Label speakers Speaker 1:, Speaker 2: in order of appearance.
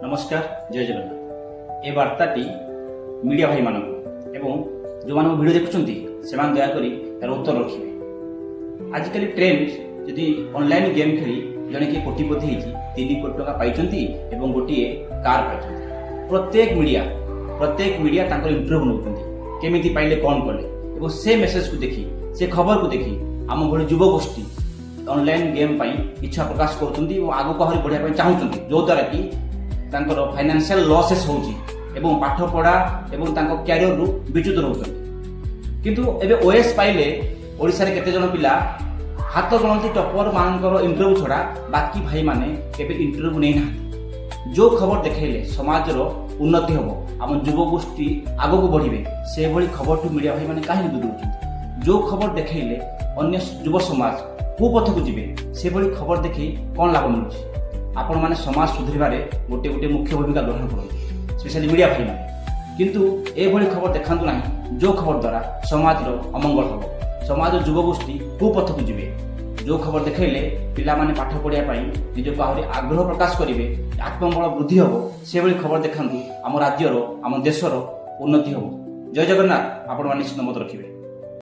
Speaker 1: नमस्कार जय जगन्नाथ। ए वार्ताटी मीडिया भाई मानक एवं जो मान वीडियो देखुंट से दयाकोर तार उत्तर रखिए। आजिकल ट्रेंड जदि ऑनलाइन गेम खेली जड़े किए कोटिपति होती 3 कोटी टका पाई गोटे कार पाई। प्रत्येक मीडिया इंटरव्यू नौकरी केमी पाइले कौन कले से मेसेज को देखी से खबर को देखी आम भली युवगोष्ठी ऑनलाइन गेम इच्छा प्रकाश कर आग को आहरी बढ़िया चाहूँगी जो द्वारा कि फाइनेंशियल लॉसेस होउची एवं पाठ पढ़ा एवं क्यारियर रु विच्युत रोचंती। किंतु एबे ओएस पाइले ओडिसा रे केते जण पिला हाथ गणती टॉपर मानकर इंटरव्यू छड़ा बाकी भाई माने केबे इंटरव्यू नै ना। जो खबर देखेले समाज रो उन्नति होबो आम युवगोष्ठी आगो को बढ़िबे से भली खबर टू मीडिया भाई माने काहे दूर। जो खबर देखेले अन्य युव समाज कुपथ को जीवे से भली खबर देखि कौन लाभ मिलुची। आपण माने समाज सुधरिबारे गोटे गोटे मुख्य भूमिका ग्रहण करते स्पेशली मीडिया भाई माने। किंतु ए भली खबर देखांतु नाही जो खबर द्वारा समाज रो अमंगल होबो समाज युवगोष्ठी कुपथ को जीवे। जो खबर देखेले पिला माने पाठ पढ़िया पई निजको आहरी आग्रह प्रकाश करिवे आत्मबल वृद्धि होबो से भली खबर देखांतु आम राज्यर आम देशर उन्नति होबो। जय जगन्नाथ। आपण माने निश्चित मत रखिबे।